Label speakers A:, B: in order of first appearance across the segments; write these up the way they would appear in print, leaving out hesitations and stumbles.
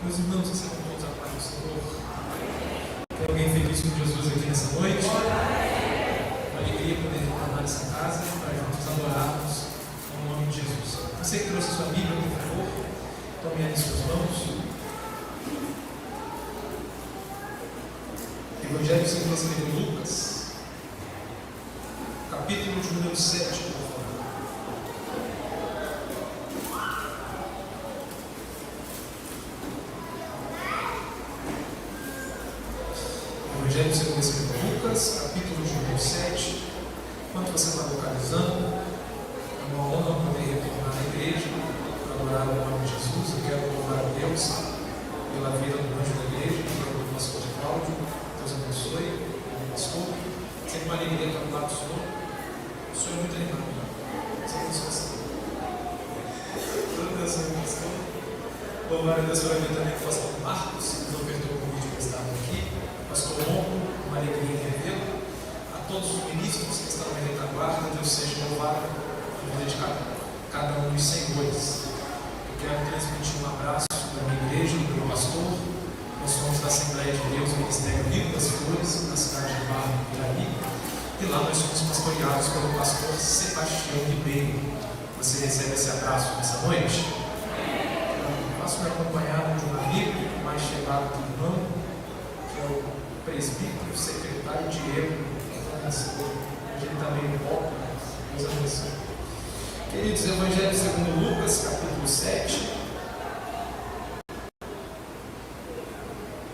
A: Meus irmãos, vocês são todos a paz do Senhor. Tem alguém feliz com Jesus aqui nessa noite? Uma alegria poder retornar nessa casa para juntos adorarmos no nome de Jesus. Você que trouxe a sua Bíblia, por favor, tome ela em suas mãos. Evangelho segundo escreveu Lucas, capítulo de número 7, por favor. Evangelho segundo escreveu Lucas, capítulo de número 7. Enquanto você está localizando, é uma honra poder retornar à igreja para adorar o nome de Jesus. Eu quero louvar a Deus pela vida do anjo da igreja, pelo pastor Cláudio. Deus abençoe, pastor. Sempre uma alegria estar do lado do Senhor. O Senhor é muito animado. Deus abençoe. Deus abençoe, pastor. Louvar a Deus pela vida também do pastor Marcos, que nos ofertou o convite para estar aqui. Pastor Longo, uma alegria em revê-lo. A todos os ministros que estão na retaguarda, Deus seja louvado na vida de cada um dos senhores. Eu quero transmitir um abraço da minha igreja, do meu pastor. Nós somos da Assembleia de Deus, o Ministério Vivo das Flores, na cidade de Barra do Piraí. E lá nós somos pastoreados pelo pastor Sebastião Ribeiro. Você recebe esse abraço nessa noite? Faço-me acompanhado de um amigo mais chegado do irmão, que é o presbítero, secretário Diego. Hoje ele está meio pouco, Deus abençoe. Queridos, Evangelho segundo Lucas, capítulo 7,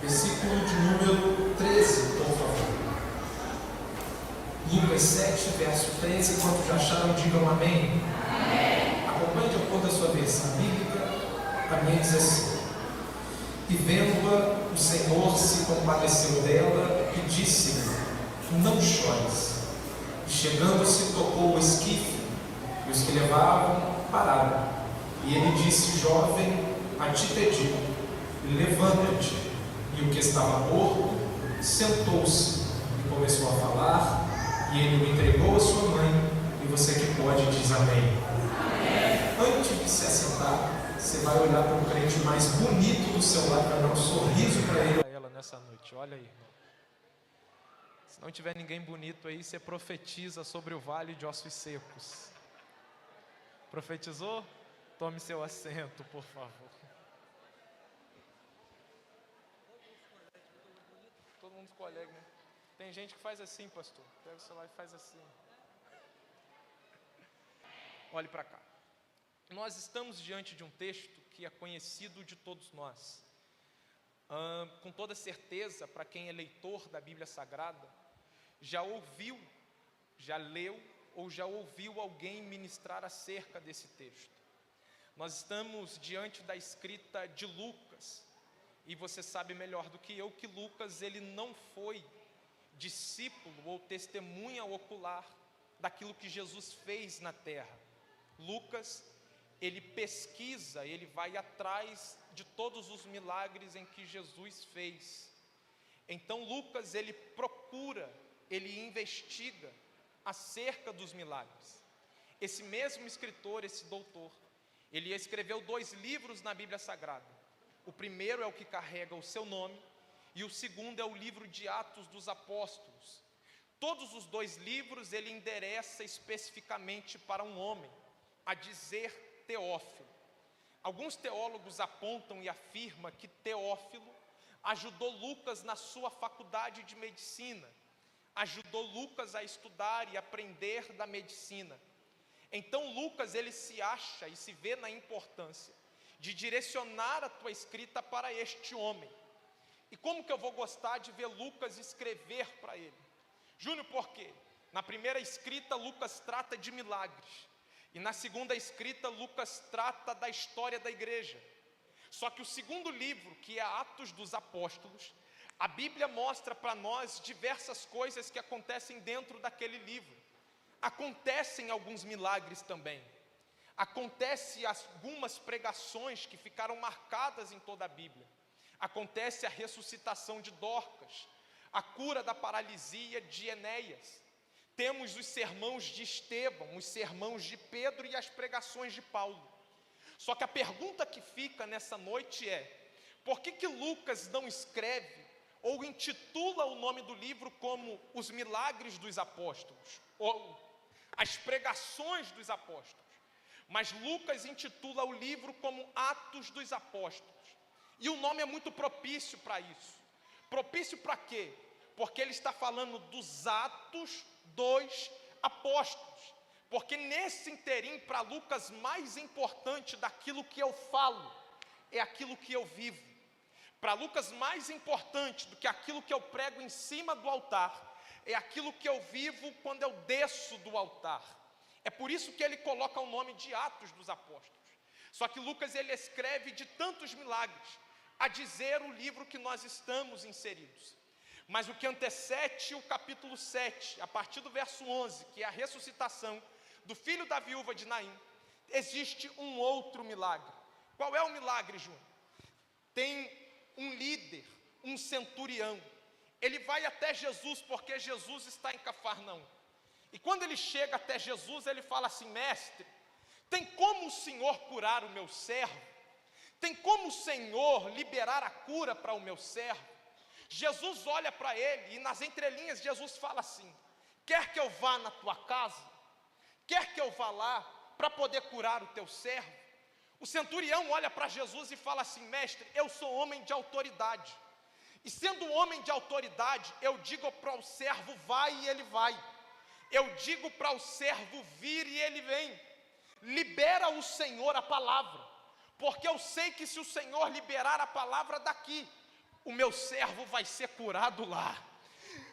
A: versículo de número 13, por favor. Lucas 7, verso 13. Quantos já acharam, digam amém. Amém. Acompanhe de acordo com a sua versão bíblica. A minha diz assim: e vendo-a, o Senhor se compadeceu dela e disse-lhe: não chores. E chegando-se, tocou o esquife, e os que levavam pararam. E ele disse: jovem, a ti te digo, levanta-te. E o que estava morto sentou-se e começou a falar, e ele o entregou à sua mãe. E você que pode diz amém. Amém. Antes de se assentar, você vai olhar para o crente mais bonito do seu lado, para dar um sorriso para ele. Ela nessa noite, olha aí, irmão. Se não tiver ninguém bonito aí, você profetiza sobre o vale de ossos secos. Profetizou? Tome seu assento, por favor. Todo mundo escolhe, né? Tem gente que faz assim, pastor. Pega o celular e faz assim. Olhe para cá. Nós estamos diante de um texto que é conhecido de todos nós. Com toda certeza, para quem é leitor da Bíblia Sagrada, já ouviu, já leu ou já ouviu alguém ministrar acerca desse texto. Nós estamos diante da escrita de Lucas, e você sabe melhor do que eu que Lucas ele não foi discípulo ou testemunha ocular daquilo que Jesus fez na terra. Lucas, ele pesquisa, ele vai atrás de todos os milagres em que Jesus fez. Então Lucas, ele procura, ele investiga acerca dos milagres. Esse mesmo escritor, esse doutor, ele escreveu 2 livros na Bíblia Sagrada. O primeiro é o que carrega o seu nome, e o segundo é o livro de Atos dos Apóstolos. Todos os 2 livros ele endereça especificamente para um homem, a dizer Teófilo. Alguns teólogos apontam e afirmam que Teófilo ajudou Lucas na sua faculdade de medicina, ajudou Lucas a estudar e aprender da medicina. Então Lucas ele se acha e se vê na importância de direcionar a tua escrita para este homem. E como que eu vou gostar de ver Lucas escrever para ele? Júnior, por quê? Na primeira escrita Lucas trata de milagres, e na segunda escrita Lucas trata da história da igreja. Só que o segundo livro, que é Atos dos Apóstolos, a Bíblia mostra para nós diversas coisas que acontecem dentro daquele livro. Acontecem alguns milagres também. Acontece algumas pregações que ficaram marcadas em toda a Bíblia. Acontece a ressuscitação de Dorcas, a cura da paralisia de Enéas. Temos os sermões de Estevão, os sermões de Pedro e as pregações de Paulo. Só que a pergunta que fica nessa noite é: Por que Lucas não escreve ou intitula o nome do livro como Os Milagres dos Apóstolos, ou As Pregações dos Apóstolos, mas Lucas intitula o livro como Atos dos Apóstolos? E o nome é muito propício para isso. Propício para quê? Porque ele está falando dos Atos dos Apóstolos. Porque nesse interim, para Lucas, mais importante daquilo que eu falo é aquilo que eu vivo. Para Lucas, mais importante do que aquilo que eu prego em cima do altar é aquilo que eu vivo quando eu desço do altar. É por isso que ele coloca o nome de Atos dos Apóstolos. Só que Lucas, ele escreve de tantos milagres a dizer o livro que nós estamos inseridos. Mas o que antecede o capítulo 7, a partir do verso 11, que é a ressuscitação do filho da viúva de Naim, existe um outro milagre. Qual é o milagre, Júnior? Tem um líder, um centurião. Ele vai até Jesus, porque Jesus está em Cafarnaum. E quando ele chega até Jesus, ele fala assim: mestre, tem como o Senhor curar o meu servo? Tem como o Senhor liberar a cura para o meu servo? Jesus olha para ele e nas entrelinhas Jesus fala assim: quer que eu vá na tua casa? Quer que eu vá lá para poder curar o teu servo? O centurião olha para Jesus e fala assim: mestre, eu sou homem de autoridade. E sendo um homem de autoridade, eu digo para o servo vai e ele vai. Eu digo para o servo vir e ele vem. Libera o Senhor a palavra, porque eu sei que se o Senhor liberar a palavra daqui, o meu servo vai ser curado lá.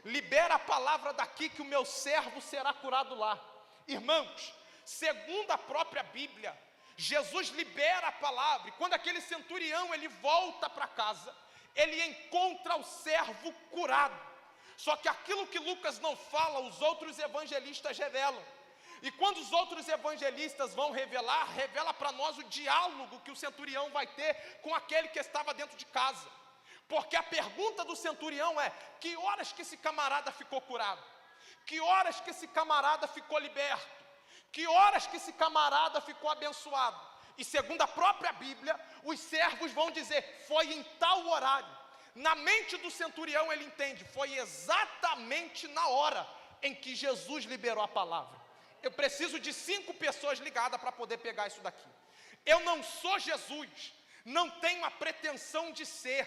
A: Libera a palavra daqui que o meu servo será curado lá. Irmãos, segundo a própria Bíblia, Jesus libera a palavra, e quando aquele centurião ele volta para casa, ele encontra o servo curado. Só que aquilo que Lucas não fala, os outros evangelistas revelam. E quando os outros evangelistas vão revelar, revela para nós o diálogo que o centurião vai ter com aquele que estava dentro de casa. Porque a pergunta do centurião é: que horas que esse camarada ficou curado? Que horas que esse camarada ficou liberto? Que horas que esse camarada ficou abençoado? E segundo a própria Bíblia, os servos vão dizer: foi em tal horário. Na mente do centurião ele entende: foi exatamente na hora em que Jesus liberou a palavra. Eu preciso de 5 pessoas ligadas para poder pegar isso daqui. Eu não sou Jesus, não tenho a pretensão de ser.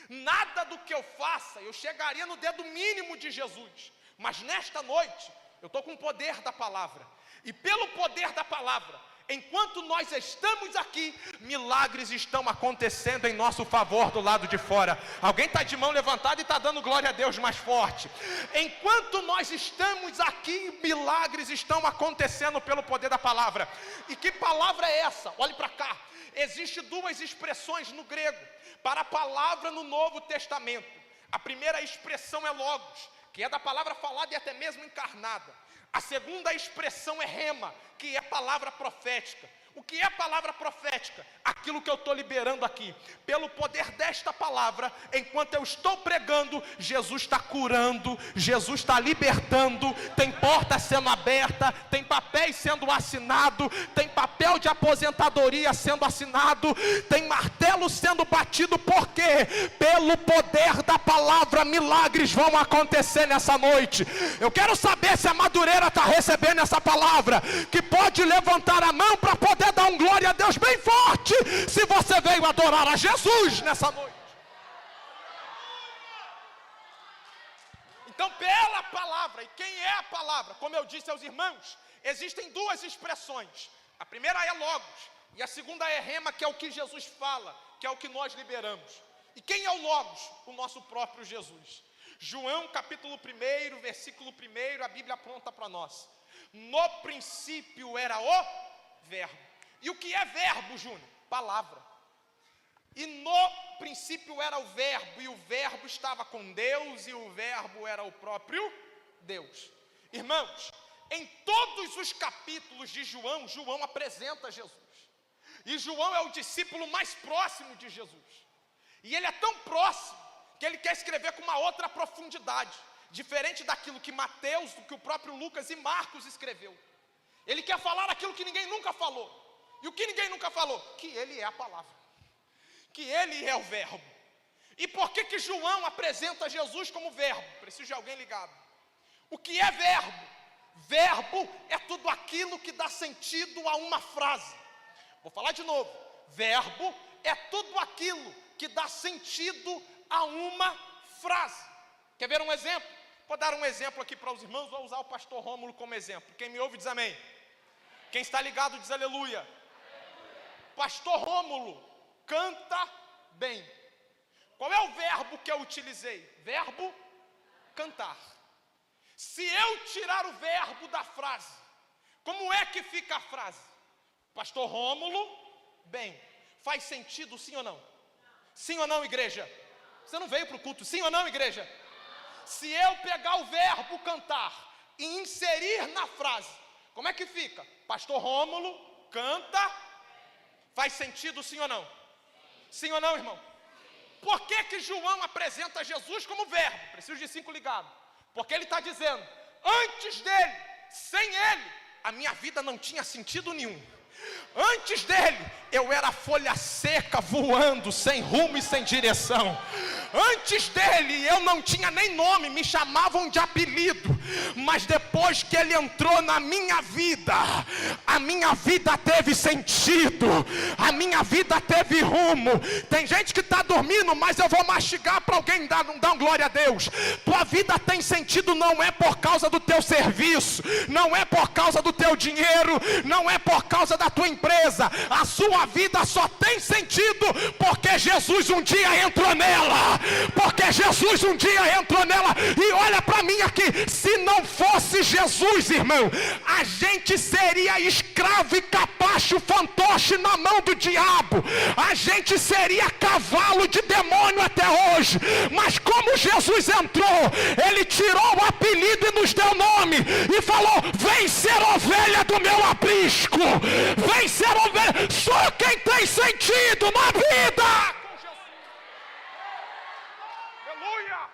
A: Nada do que eu faça, eu chegaria no dedo mínimo de Jesus. Mas nesta noite, eu estou com o poder da palavra. E pelo poder da palavra, enquanto nós estamos aqui, milagres estão acontecendo em nosso favor do lado de fora. Alguém está de mão levantada e está dando glória a Deus mais forte. Enquanto nós estamos aqui, milagres estão acontecendo pelo poder da palavra. E que palavra é essa? Olhe para cá. Existem 2 expressões no grego para a palavra no Novo Testamento. A primeira expressão é logos, que é da palavra falada e até mesmo encarnada. A segunda expressão é rema, que é palavra profética. O que é palavra profética? Aquilo que eu estou liberando aqui. Pelo poder desta palavra, enquanto eu estou pregando, Jesus está curando, Jesus está libertando, tem porta sendo aberta, tem papéis sendo assinado, tem papel de aposentadoria sendo assinado, tem martelo sendo batido, porque pelo poder da palavra, milagres vão acontecer nessa noite. Eu quero saber se a Madureira está recebendo essa palavra, que pode levantar a mão para poder dar um glória a Deus bem forte, se você veio adorar a Jesus nessa noite. Então, pela palavra, e quem é a palavra? Como eu disse aos irmãos, existem 2 expressões. A primeira é logos, e a segunda é rema, que é o que Jesus fala, que é o que nós liberamos. E quem é o logos? O nosso próprio Jesus. João capítulo 1, versículo 1, a Bíblia aponta para nós: no princípio era o verbo. E o que é verbo, Júnior? Palavra. E no princípio era o verbo, e o verbo estava com Deus, e o verbo era o próprio Deus. Irmãos, em todos os capítulos de João, João apresenta Jesus. E João é o discípulo mais próximo de Jesus. E ele é tão próximo que ele quer escrever com uma outra profundidade, diferente daquilo que Mateus, do que o próprio Lucas e Marcos escreveu. Ele quer falar aquilo que ninguém nunca falou. E o que ninguém nunca falou? Que ele é a palavra. que ele é o verbo. E por que João apresenta Jesus como verbo? Preciso de alguém ligado. O que é verbo? Verbo é tudo aquilo que dá sentido a uma frase. Vou falar de novo. Verbo é tudo aquilo que dá sentido a uma frase. Quer ver um exemplo? Vou dar um exemplo aqui para os irmãos. Vou usar o pastor Rômulo como exemplo. Quem me ouve diz amém. Quem está ligado diz aleluia. Pastor Rômulo canta bem. Qual é o verbo que eu utilizei? Verbo cantar. Se eu tirar o verbo da frase, como é que fica a frase? Pastor Rômulo, bem. Faz sentido sim ou não? Sim ou não, igreja? Você não veio para o culto, sim ou não, igreja? Se eu pegar o verbo cantar e inserir na frase, como é que fica? Pastor Rômulo canta. Faz sentido sim ou não? Sim ou não, irmão? Por que João apresenta Jesus como verbo? Preciso de 5 ligados. Porque ele está dizendo, antes dele, sem ele, a minha vida não tinha sentido nenhum. Antes dele, eu era folha seca voando, sem rumo e sem direção. Antes dele, eu não tinha nem nome, me chamavam de apelido. Mas depois que ele entrou na minha vida, a minha vida teve sentido, a minha vida teve rumo. Tem gente que está dormindo, mas eu vou mastigar para alguém dar um glória a Deus. Tua vida tem sentido não é por causa do teu serviço, não é por causa do teu dinheiro, não é por causa da tua empresa. A sua vida só tem sentido porque Jesus um dia entrou nela. Porque Jesus um dia entrou nela. E olha para mim aqui, se não fosse Jesus, irmão, a gente seria escravo e capacho, fantoche na mão do diabo. A gente seria cavalo de demônio até hoje. Mas como Jesus entrou, ele tirou o apelido e nos deu nome e falou, vem ser ovelha do meu aprisco, vem ser ovelha. Só quem tem sentido na vida com Jesus. Aleluia.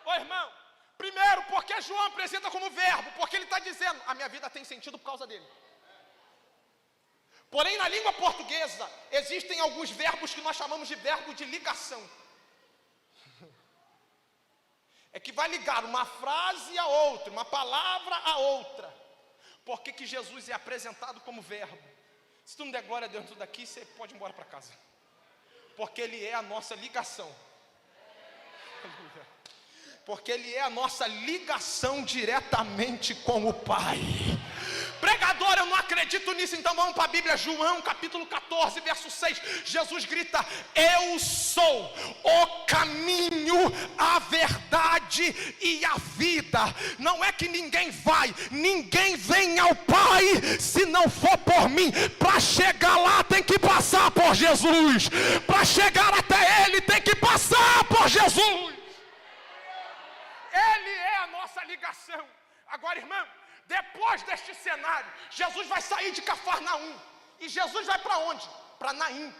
A: Ô irmão, primeiro, porque João apresenta como verbo? Porque ele está dizendo, a minha vida tem sentido por causa dele. Porém, na língua portuguesa, existem alguns verbos que nós chamamos de verbo de ligação. É que vai ligar uma frase a outra, uma palavra a outra. Por que Jesus é apresentado como verbo? Se tu não der glória a Deus tudo daqui, você pode ir embora para casa. Porque ele é a nossa ligação. Porque ele é a nossa ligação diretamente com o Pai. Pregador, eu não acredito nisso, então vamos para a Bíblia. João capítulo 14, verso 6. Jesus grita, eu sou o caminho, a verdade e a vida. Não é que ninguém vai, ninguém vem ao Pai se não for por mim. Para chegar lá tem que passar por Jesus. Para chegar até Ele tem que passar por Jesus. Ele é a nossa ligação. Agora, irmão, depois deste cenário, Jesus vai sair de Cafarnaum. E Jesus vai para onde? Para Naim.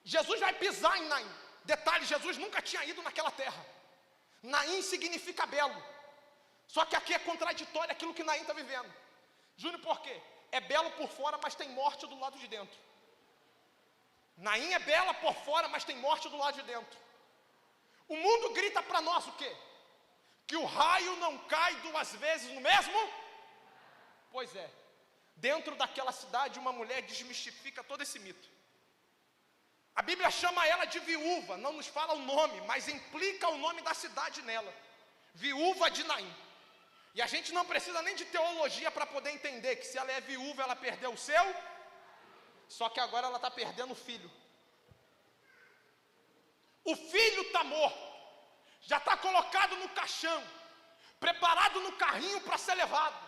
A: Jesus vai pisar em Naim. Detalhe, Jesus nunca tinha ido naquela terra. Naim significa belo. Só que aqui é contraditório aquilo que Naim está vivendo. Júnior, por quê? É belo por fora, mas tem morte do lado de dentro. Naim é bela por fora, mas tem morte do lado de dentro. O mundo grita para nós o quê? Que o raio não cai 2 vezes no mesmo? Pois é. Dentro daquela cidade, uma mulher desmistifica todo esse mito. A Bíblia chama ela de viúva, não nos fala o nome, mas implica o nome da cidade nela. Viúva de Naim. E a gente não precisa nem de teologia para poder entender que se ela é viúva, ela perdeu o seu. Só que agora ela está perdendo o filho. O filho está morto. Já está colocado no caixão, preparado no carrinho para ser levado.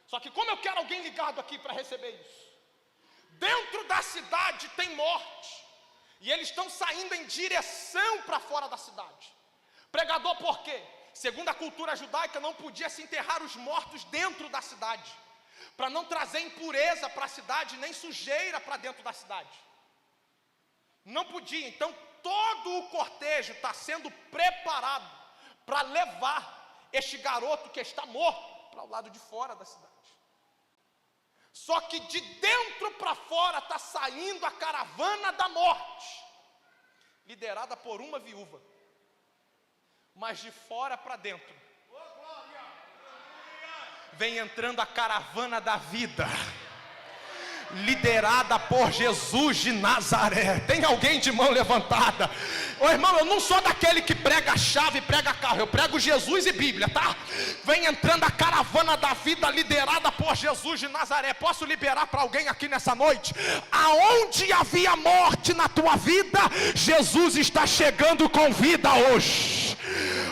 A: Só que como eu quero alguém ligado aqui para receber isso? Dentro da cidade tem morte, e eles estão saindo em direção para fora da cidade. Pregador, por quê? Segundo a cultura judaica, não podia se enterrar os mortos dentro da cidade, para não trazer impureza para a cidade, nem sujeira para dentro da cidade. Não podia, então todo o cortejo está sendo preparado para levar este garoto que está morto para o lado de fora da cidade. Só que de dentro para fora está saindo a caravana da morte, liderada por uma viúva. Mas de fora para dentro vem entrando a caravana da vida, liderada por Jesus de Nazaré. Tem alguém de mão levantada? Ô irmão, eu não sou daquele que prega a chave e prega carro, eu prego Jesus e Bíblia, tá? Vem entrando a caravana da vida, liderada por Jesus de Nazaré. Posso liberar para alguém aqui nessa noite? Aonde havia morte na tua vida, Jesus está chegando com vida hoje.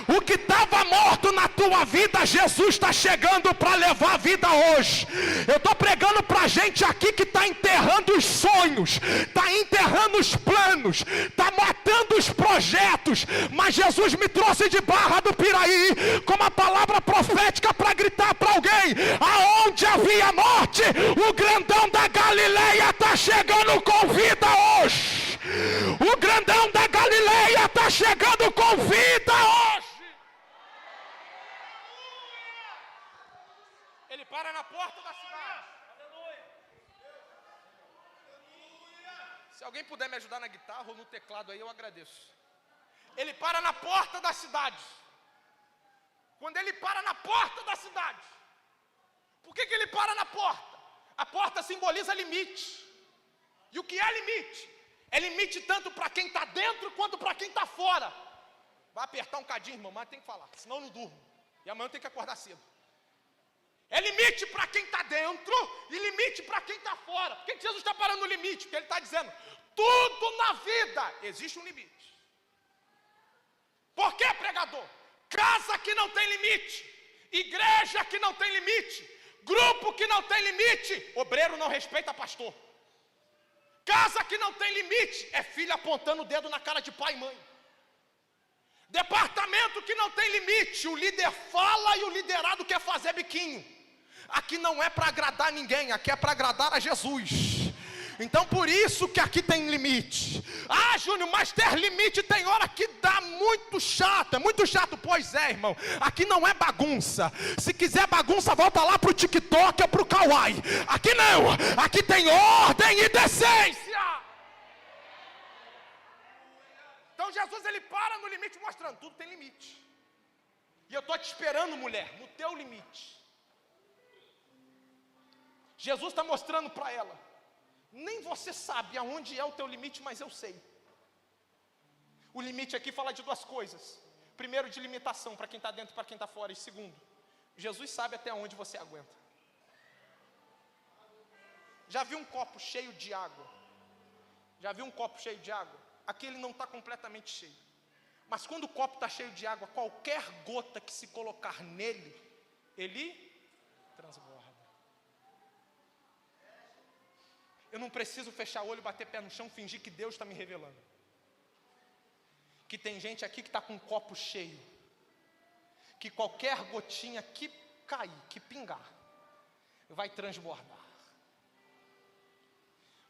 A: O que estava morto na tua vida, Jesus está chegando para levar a vida hoje. Eu estou pregando para gente aqui que está enterrando os sonhos, está enterrando os planos, está matando os projetos, mas Jesus me trouxe de Barra do Piraí com uma palavra profética para gritar para alguém: aonde havia morte, o grandão da Galileia está chegando com vida hoje. O grandão da Galileia está chegando com vida hoje. Ele para na porta da cidade. Se alguém puder me ajudar na guitarra ou no teclado aí, eu agradeço. Ele para na porta da cidade. Quando ele para na porta da cidade, por que ele para na porta? A porta simboliza limite. E o que é limite? É limite tanto para quem está dentro quanto para quem está fora. Vai apertar um cadinho, irmão, mas tem que falar, senão eu não durmo. E amanhã eu tenho que acordar cedo. É limite para quem está dentro e limite para quem está fora. Por que Jesus está parando no limite? Porque ele está dizendo, tudo na vida existe um limite. Por que, pregador? Casa que não tem limite, igreja que não tem limite, grupo que não tem limite, obreiro não respeita pastor. Casa que não tem limite é filho apontando o dedo na cara de pai e mãe. Departamento que não tem limite, o líder fala e o liderado quer fazer biquinho. Aqui não é para agradar ninguém, aqui é para agradar a Jesus. Então por isso que aqui tem limite. Ah, Júnior, mas ter limite tem hora que dá muito chato. É muito chato, pois é, irmão. Aqui não é bagunça. Se quiser bagunça, volta lá pro TikTok ou pro Kawaii. Aqui não, aqui tem ordem e decência. Então Jesus ele para no limite mostrando, tudo tem limite. E eu estou te esperando, mulher, no teu limite. Jesus está mostrando para ela, nem você sabe aonde é o teu limite, mas eu sei. O limite aqui fala de duas coisas. Primeiro, de limitação para quem está dentro e para quem está fora. E segundo, Jesus sabe até onde você aguenta. Já viu um copo cheio de água? Já viu um copo cheio de água? Aqui ele não está completamente cheio. Mas quando o copo está cheio de água, qualquer gota que se colocar nele, ele transborda. Eu não preciso fechar o olho, bater pé no chão, fingir que Deus está me revelando. Que tem gente aqui que está com um copo cheio, que qualquer gotinha que cair, que pingar, vai transbordar.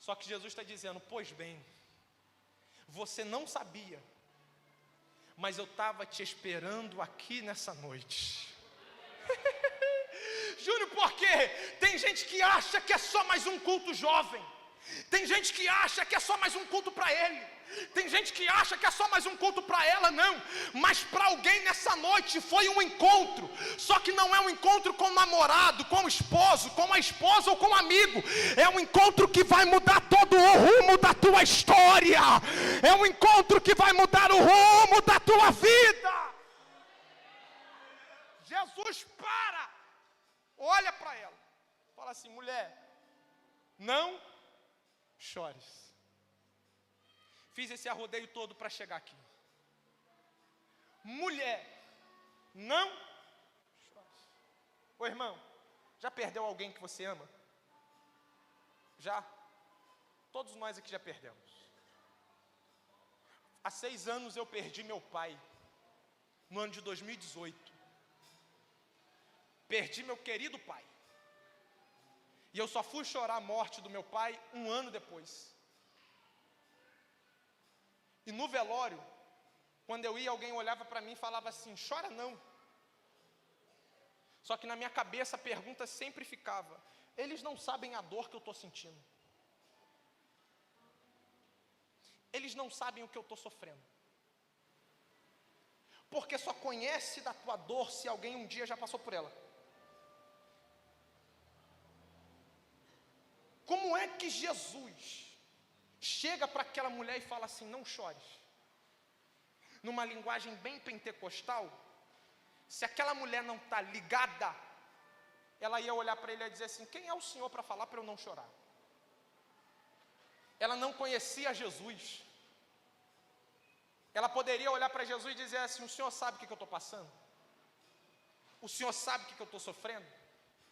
A: Só que Jesus está dizendo, pois bem, você não sabia, mas eu estava te esperando aqui nessa noite. Júnior, por quê? Tem gente que acha que é só mais um culto jovem. Tem gente que acha que é só mais um culto para ele. Tem gente que acha que é só mais um culto para ela, não. Mas para alguém nessa noite foi um encontro. Só que não é um encontro com o namorado, com o esposo, com a esposa ou com o amigo. É um encontro que vai mudar todo o rumo da tua história. É um encontro que vai mudar o rumo da tua vida. Jesus para, olha para ela, fala assim, mulher, não chores. Fiz esse arrodeio todo para chegar aqui. Mulher, não chores. Ô irmão, já perdeu alguém que você ama? Já? Todos nós aqui já perdemos. Há 6 anos eu perdi meu pai, no ano de 2018. Perdi meu querido pai. E eu só fui chorar a morte do meu pai 1 ano depois. E no velório, quando eu ia, alguém olhava para mim e falava assim, chora não. Só que na minha cabeça a pergunta sempre ficava, eles não sabem a dor que eu estou sentindo. Eles não sabem o que eu estou sofrendo. Porque só conhece da tua dor se alguém um dia já passou por ela. Como é que Jesus chega para aquela mulher e fala assim: não chores? Numa linguagem bem pentecostal, se aquela mulher não está ligada, ela ia olhar para ele e ia dizer assim: quem é o Senhor para falar para eu não chorar? Ela não conhecia Jesus. Ela poderia olhar para Jesus e dizer assim: o Senhor sabe o que eu estou passando? O Senhor sabe o que eu estou sofrendo?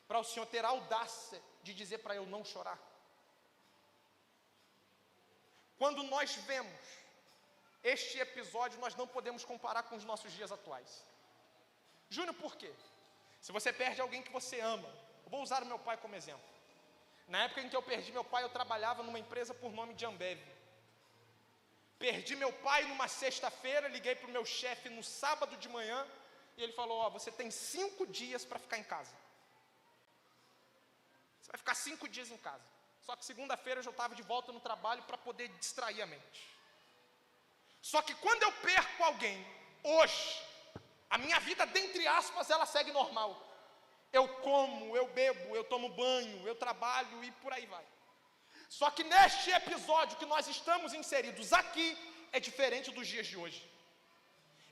A: Para o Senhor ter a audácia de dizer para eu não chorar. Quando nós vemos este episódio, nós não podemos comparar com os nossos dias atuais. Júnior, por quê? Se você perde alguém que você ama, eu vou usar o meu pai como exemplo. Na época em que eu perdi meu pai, eu trabalhava numa empresa por nome de Ambev. Perdi meu pai numa sexta-feira, liguei para o meu chefe no sábado de manhã, e ele falou: você tem 5 dias para ficar em casa. Você vai ficar 5 dias em casa. Só que segunda-feira eu já estava de volta no trabalho para poder distrair a mente. Só que quando eu perco alguém, hoje, a minha vida, dentre aspas, ela segue normal. Eu como, eu bebo, eu tomo banho, eu trabalho e por aí vai. Só que neste episódio que nós estamos inseridos aqui, é diferente dos dias de hoje.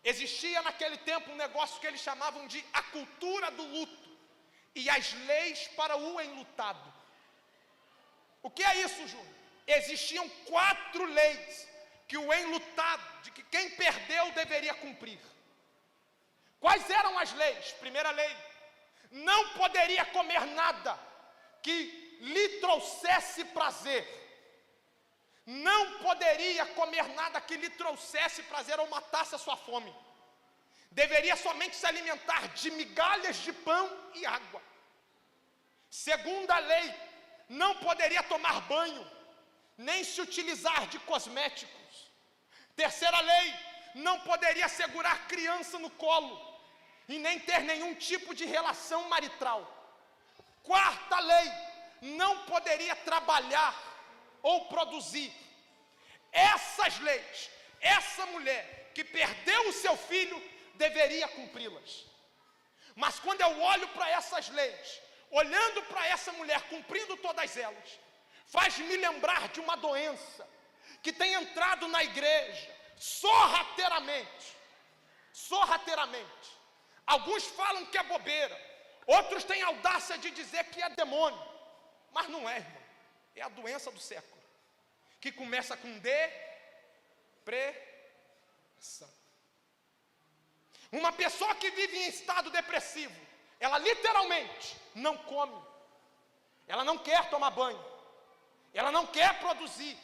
A: Existia naquele tempo um negócio que eles chamavam de a cultura do luto e as leis para o enlutado. O que é isso, Júnior? Existiam 4 leis que o enlutado, de que quem perdeu deveria cumprir. Quais eram as leis? Primeira lei: não poderia comer nada que lhe trouxesse prazer. Não poderia comer nada que lhe trouxesse prazer ou matasse a sua fome. Deveria somente se alimentar de migalhas de pão e água. Segunda lei: não poderia tomar banho, nem se utilizar de cosméticos. Terceira lei: não poderia segurar criança no colo, e nem ter nenhum tipo de relação marital. Quarta lei: não poderia trabalhar ou produzir. Essas leis, essa mulher que perdeu o seu filho, deveria cumpri-las. Mas quando eu olho para essas leis, olhando para essa mulher cumprindo todas elas, faz-me lembrar de uma doença que tem entrado na igreja sorrateiramente. Alguns falam que é bobeira, outros têm audácia de dizer que é demônio, mas não é, irmão. É a doença do século, que começa com depressão. Uma pessoa que vive em estado depressivo, ela literalmente não come, ela não quer tomar banho, ela não quer produzir,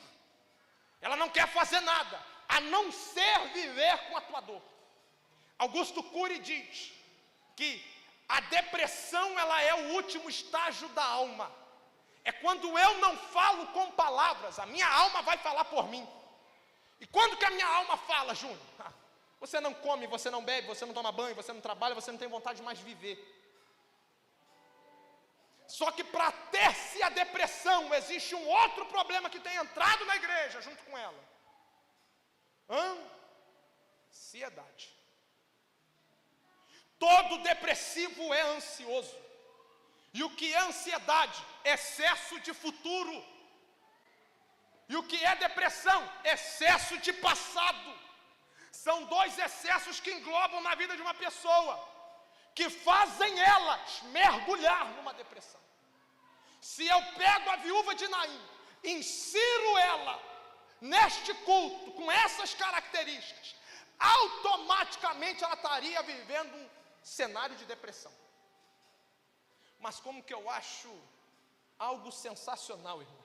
A: ela não quer fazer nada, a não ser viver com a tua dor. Augusto Cury diz que a depressão, ela é o último estágio da alma. É quando eu não falo com palavras, a minha alma vai falar por mim. E quando que a minha alma fala, Júnior? Você não come, você não bebe, você não toma banho, você não trabalha, você não tem vontade de mais viver. Só que para ter-se a depressão, existe um outro problema que tem entrado na igreja junto com ela: ansiedade. Todo depressivo é ansioso. E o que é ansiedade? Excesso de futuro. E o que é depressão? Excesso de passado. São 2 excessos que englobam na vida de uma pessoa, que fazem elas mergulhar numa depressão. Se eu pego a viúva de Naim, insiro ela neste culto, com essas características, automaticamente ela estaria vivendo um cenário de depressão. Mas como que eu acho algo sensacional, irmão?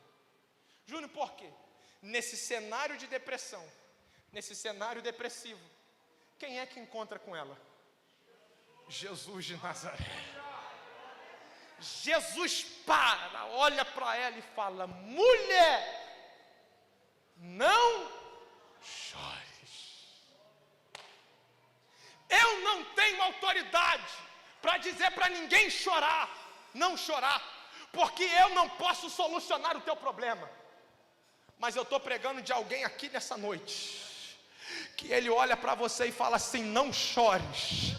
A: Júnior, por quê? Nesse cenário de depressão, nesse cenário depressivo, quem é que encontra com ela? Jesus de Nazaré. Jesus para, olha para ela e fala: mulher, não chores. Eu não tenho autoridade para dizer para ninguém chorar, não chorar, porque eu não posso solucionar o teu problema. Mas eu estou pregando de alguém aqui nessa noite, que ele olha para você e fala assim: não chores.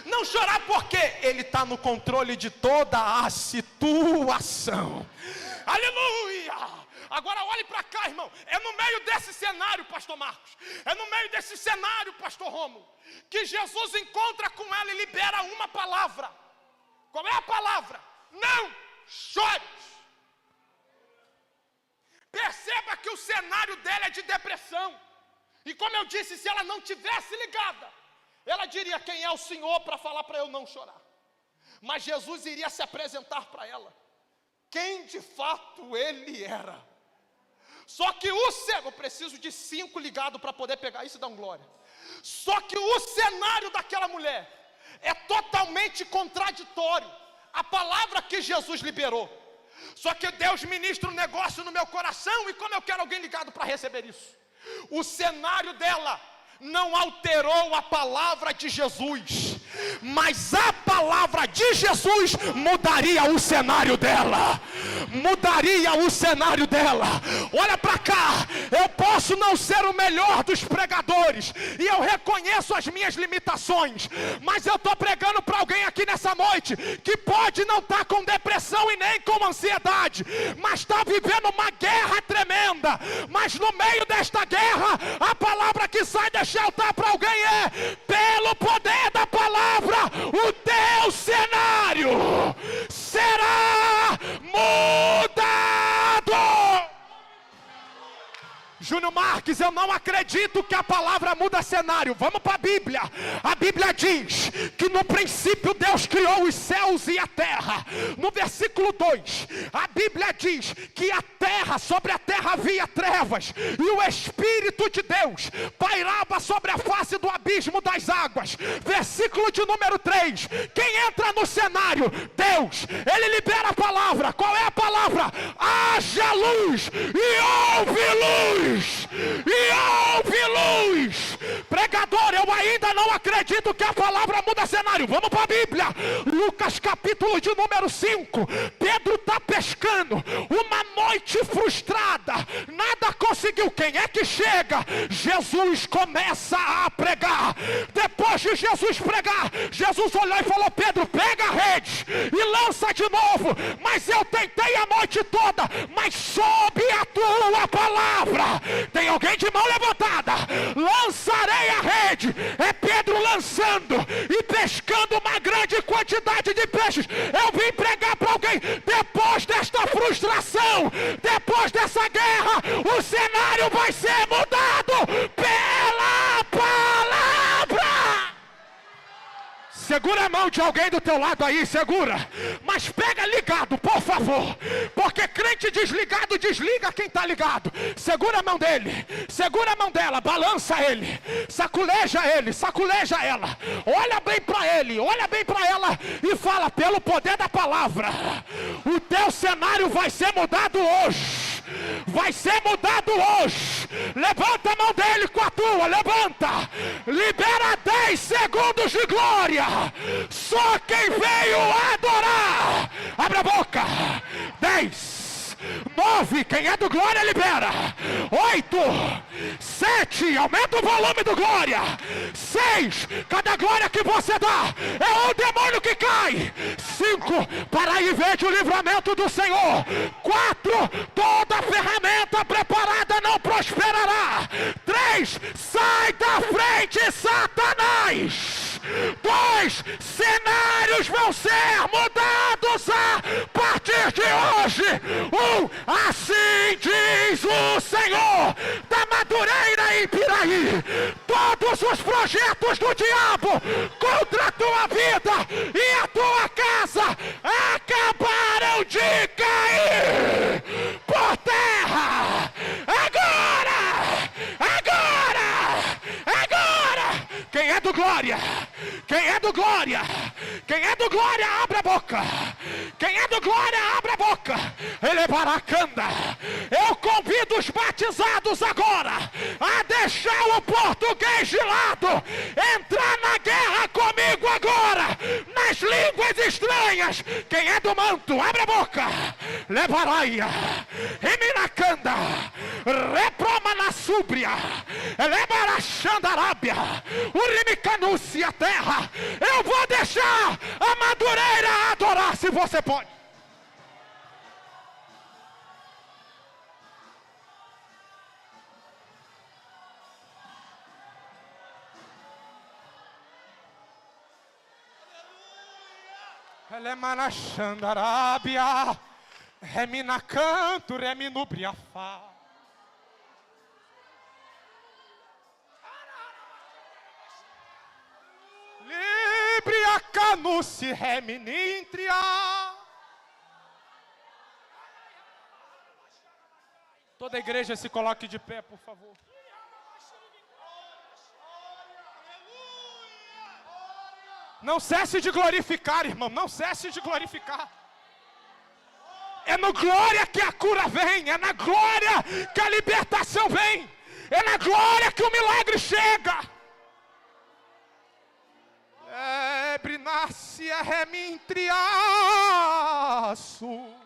A: Não chorar porque ele está no controle de toda a situação. Aleluia! Agora olhe para cá, irmão. É no meio desse cenário, pastor Marcos, é no meio desse cenário, pastor Rômulo, que Jesus encontra com ela e libera uma palavra. Qual é a palavra? Não chores. Perceba que o cenário dela é de depressão. E como eu disse, se ela não tivesse ligada, ela diria: quem é o Senhor para falar para eu não chorar? Mas Jesus iria se apresentar para ela, quem de fato ele era. Só que eu preciso de 5 ligados para poder pegar isso e dar um glória. Só que o cenário daquela mulher é totalmente contraditório à palavra que Jesus liberou. Só que Deus ministra um negócio no meu coração, e como eu quero alguém ligado para receber isso. O cenário dela não alterou a palavra de Jesus, mas a palavra de Jesus mudaria o cenário dela. Mudaria o cenário dela. Olha para cá, eu posso não ser o melhor dos pregadores, e eu reconheço as minhas limitações, mas eu estou pregando para alguém aqui nessa noite, que pode não estar com depressão e nem com ansiedade, mas está vivendo uma guerra tremenda. Mas no meio desta guerra, a palavra que sai deste altar para alguém é: pelo poder da palavra, o teu cenário será mudado. Júnior Marques, eu não acredito que a palavra muda cenário. Vamos para a Bíblia. A Bíblia diz que no princípio Deus criou os céus e a terra. No versículo 2, a Bíblia diz que sobre a terra havia trevas, e o Espírito de Deus pairava sobre a face do abismo das águas. Versículo de número 3, quem entra no cenário? Deus. Ele libera a palavra. Qual é a palavra? Haja luz, e houve luz. E houve luz. Pregador, eu ainda não acredito que a palavra muda cenário. Vamos para a Bíblia. Lucas capítulo de número 5. Pedro está pescando, uma noite frustrada, nada conseguiu. Quem é que chega? Jesus começa a pregar. Depois de Jesus pregar, Jesus olhou e falou: Pedro, pega a rede e lança de novo. Mas eu tentei a noite toda, mas sob a tua palavra. Tem alguém de mão levantada? Lançarei a rede. É Pedro lançando e pescando uma grande quantidade de peixes. Eu vim pregar para alguém: depois desta frustração, depois dessa guerra, o cenário vai ser mudado pela palavra. Segura a mão de alguém do teu lado aí, segura. Mas pega ligado, por favor. Porque crente desligado desliga quem está ligado. Segura a mão dele, segura a mão dela, balança ele, saculeja ela. Olha bem para ele, olha bem para ela e fala: pelo poder da palavra, o teu cenário vai ser mudado hoje. Vai ser mudado hoje. Levanta a mão dele com a tua, levanta. Libera 10 segundos de glória. Só quem veio adorar. Abre a boca. 10, 9, quem é do glória libera. 8, 7, aumenta o volume do glória. 6, cada glória que você dá é um demônio que cai. 5, para aí veja o livramento do Senhor. 4, toda ferramenta preparada não prosperará. 3, sai da frente, Satanás. 2, cenários vão ser mudados a partir de hoje. 1, assim diz o Senhor da Madureira em Piraí: todos os projetos do diabo contra a tua vida e a tua casa acabaram de cair por terra. Agora, quem é do glória? Quem é do glória? Quem é do glória, abre a boca. Quem é do glória, abre a boca. Ele baracanda. Eu convido os batizados agora a
B: deixar o português de lado, entrar na guerra comigo agora, nas línguas estranhas. Quem é do manto, abre a boca. Lebaraia, Eminacanda, Reproma na Súbria, Lebarachandarábia, Urimicanúcia, terra. Eu vou deixar a Madureira adorar, se você pode. Elemanachandarábia, Reminacanto, Reminubriafá. Libria Canuce, Reminintria. Toda a igreja se coloque de pé, por favor. Não cesse de glorificar, irmão. Não cesse de glorificar. É no glória que a cura vem. É na glória que a libertação vem. É na glória que o milagre chega. Brinácia remintriaço.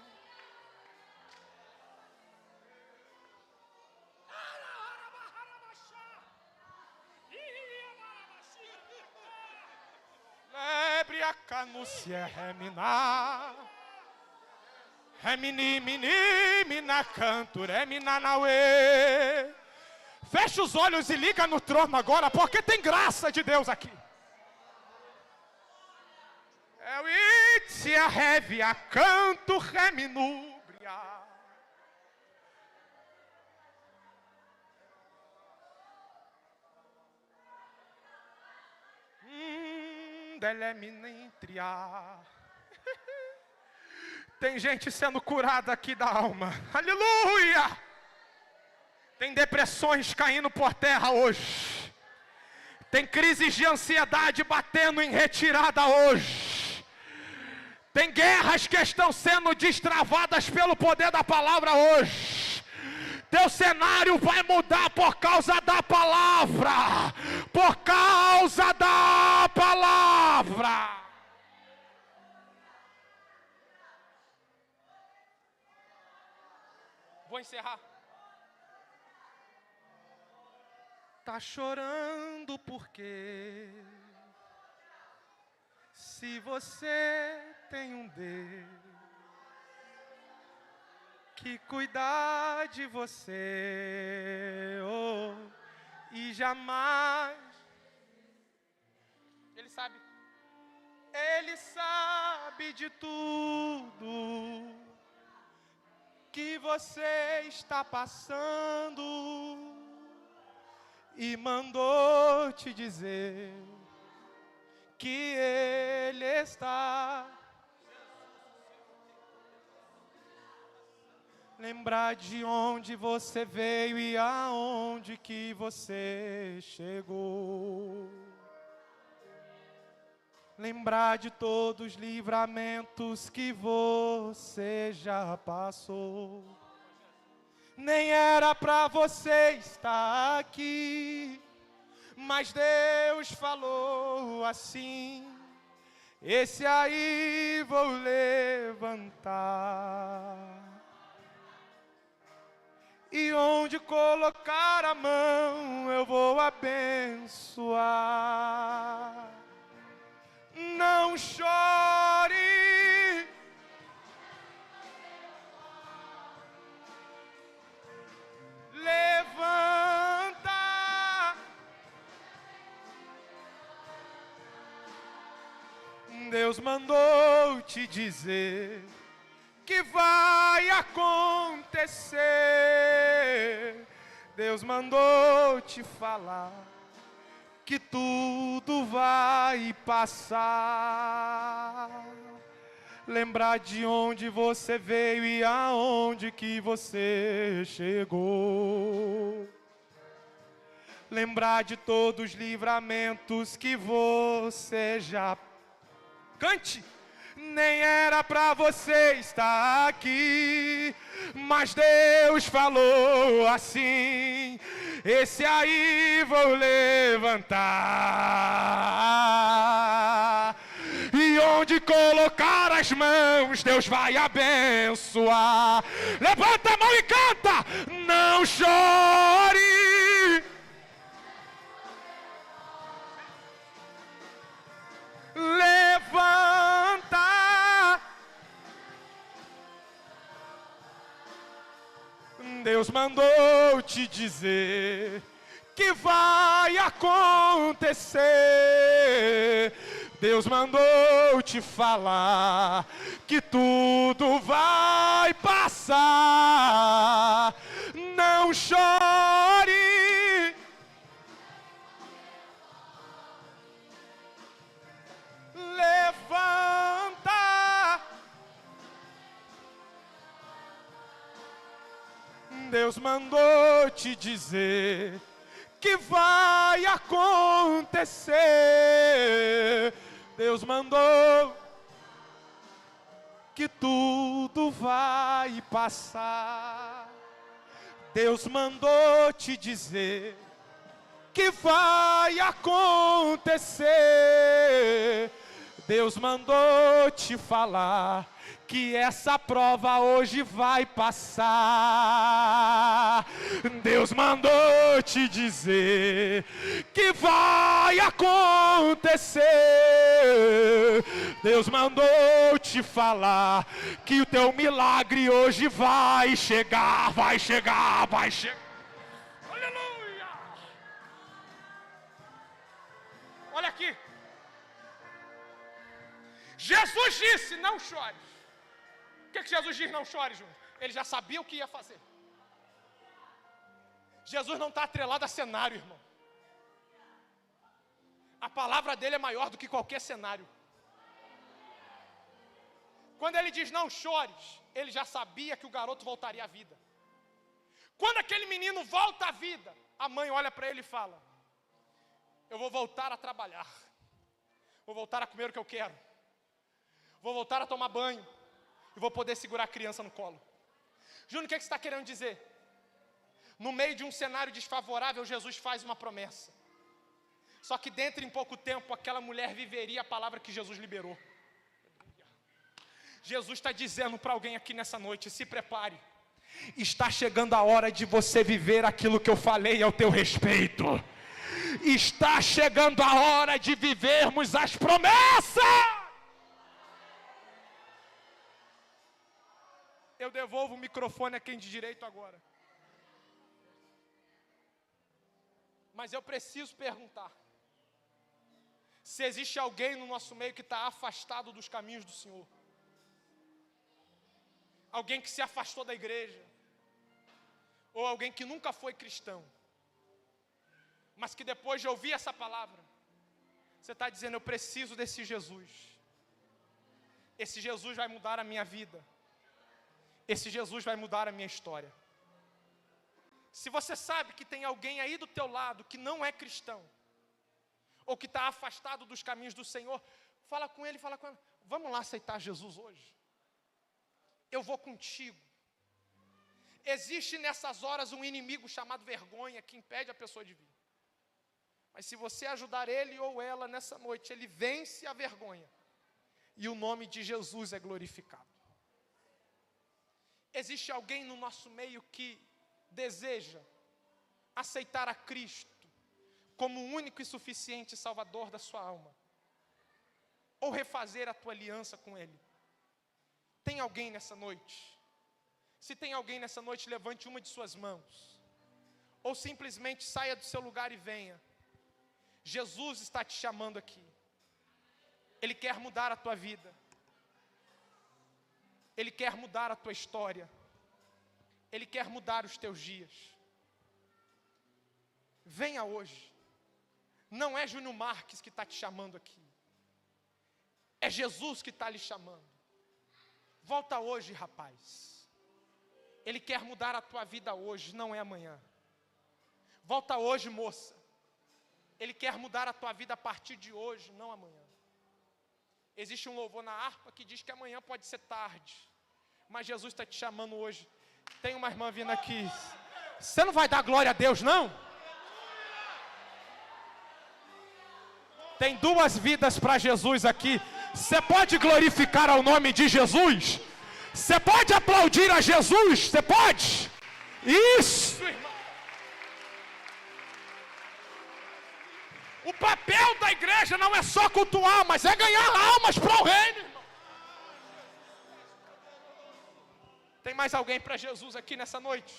B: Lebre a canúcia reminar. Remini, mini, mina canto, remina nauê. Fecha os olhos e liga no trono agora, porque tem graça de Deus aqui. É o itzia revia canto reminúbria. Deleminintria. Tem gente sendo curada aqui da alma. Aleluia! Tem depressões caindo por terra hoje. Tem crises de ansiedade batendo em retirada hoje. Tem guerras que estão sendo destravadas pelo poder da palavra hoje. Teu cenário vai mudar por causa da palavra. Por causa da palavra. Vou encerrar. Tá chorando porque se você tem um Deus que cuidar de você, oh, e jamais Ele sabe de tudo que você está passando e mandou te dizer que Ele está. Lembrar de onde você veio e aonde que você chegou. Lembrar de todos os livramentos que você já passou. Nem era pra você estar aqui, mas Deus falou assim: esse aí vou levantar. E onde colocar a mão eu vou abençoar. Não chore, levanta. Deus mandou te dizer que vai acontecer. Deus mandou te falar que tudo vai passar. Lembrar de onde você veio e aonde que você chegou. Lembrar de todos os livramentos que você já... Cante! Nem era pra você estar aqui, mas Deus falou assim: esse aí vou levantar. E onde colocar as mãos, Deus vai abençoar. Levanta a mão e canta. Não chore. Levanta. Deus mandou te dizer que vai acontecer. Deus mandou te falar que tudo vai passar. Não chore. Levanta. Deus mandou te dizer que vai acontecer. Deus mandou que tudo vai passar. Deus mandou te dizer que vai acontecer. Deus mandou te falar que essa prova hoje vai passar. Deus mandou te dizer que vai acontecer. Deus mandou te falar que o teu milagre hoje vai chegar, vai chegar, vai chegar. Aleluia! Olha aqui. Jesus disse, não chore. O que Jesus diz, não chore, Júnior? Ele já sabia o que ia fazer. Jesus não está atrelado a cenário, irmão. A palavra dele é maior do que qualquer cenário. Quando ele diz não chores, ele já sabia que o garoto voltaria à vida. Quando aquele menino volta à vida, a mãe olha para ele e fala: eu vou voltar a trabalhar, vou voltar a comer o que eu quero, vou voltar a tomar banho, e vou poder segurar a criança no colo. Júnior, o que você está querendo dizer? No meio de um cenário desfavorável, Jesus faz uma promessa. Só que dentro em pouco tempo, aquela mulher viveria a palavra que Jesus liberou. Jesus está dizendo para alguém aqui nessa noite: se prepare. Está chegando a hora de você viver aquilo que eu falei ao teu respeito. Está chegando a hora de vivermos as promessas. Eu devolvo o microfone a quem de direito agora. Mas eu preciso perguntar: se existe alguém no nosso meio que está afastado dos caminhos do Senhor. Alguém que se afastou da igreja. Ou alguém que nunca foi cristão. Mas que depois de ouvir essa palavra, você está dizendo: eu preciso desse Jesus. Esse Jesus vai mudar a minha vida. Esse Jesus vai mudar a minha história. Se você sabe que tem alguém aí do teu lado que não é cristão, ou que está afastado dos caminhos do Senhor, fala com ele, fala com ela: vamos lá aceitar Jesus hoje. Eu vou contigo. Existe nessas horas um inimigo chamado vergonha que impede a pessoa de vir. Mas se você ajudar ele ou ela nessa noite, ele vence a vergonha. E o nome de Jesus é glorificado. Existe alguém no nosso meio que deseja aceitar a Cristo como o único e suficiente Salvador da sua alma, ou refazer a tua aliança com Ele? Tem alguém nessa noite? Se tem alguém nessa noite, levante uma de suas mãos, ou simplesmente saia do seu lugar e venha. Jesus está te chamando aqui. Ele quer mudar a tua vida. Ele quer mudar a tua história. Ele quer mudar os teus dias. Venha hoje. Não é Júnior Marques que está te chamando aqui. É Jesus que está lhe chamando. Volta hoje, rapaz. Ele quer mudar a tua vida hoje, não é amanhã. Volta hoje, moça. Ele quer mudar a tua vida a partir de hoje, não amanhã. Existe um louvor na harpa que diz que amanhã pode ser tarde, mas Jesus está te chamando hoje. Tem uma irmã vindo aqui. Você não vai dar glória a Deus, não? Tem 2 vidas para Jesus aqui. Você pode glorificar ao nome de Jesus? Você pode aplaudir a Jesus? Você pode? Isso, irmão. O papel da igreja não é só cultuar, mas é ganhar almas para o reino, irmão. Tem mais alguém para Jesus aqui nessa noite?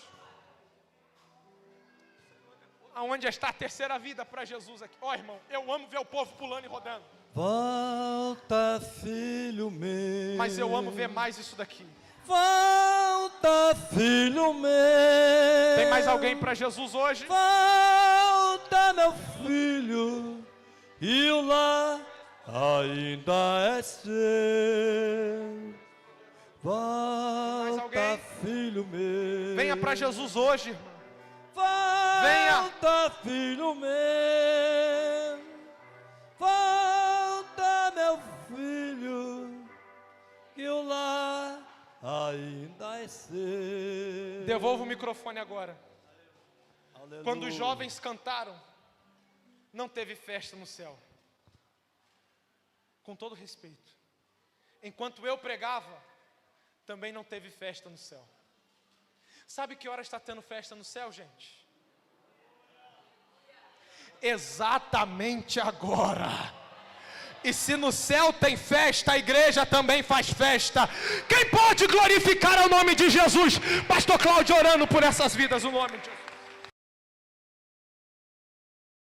B: Aonde está a terceira vida para Jesus aqui? Ó, irmão, eu amo ver o povo pulando e rodando.
C: Volta, filho meu.
B: Mas eu amo ver mais isso daqui.
C: Volta, filho meu.
B: Tem mais alguém para Jesus hoje?
C: Volta, meu filho, e o lar ainda é seu. Volta, filho meu.
B: Venha para Jesus hoje, irmão.
C: Volta, filho meu. Volta, meu filho, que o lar ainda é seu.
B: Devolva o microfone agora.
C: Aleluia.
B: Quando os jovens cantaram, não teve festa no céu. Com todo respeito. Enquanto eu pregava, também não teve festa no céu. Sabe que hora está tendo festa no céu, gente? Exatamente agora. E se no céu tem festa, a igreja também faz festa. Quem pode glorificar o nome de Jesus? Pastor Cláudio orando por essas vidas, o nome de Jesus.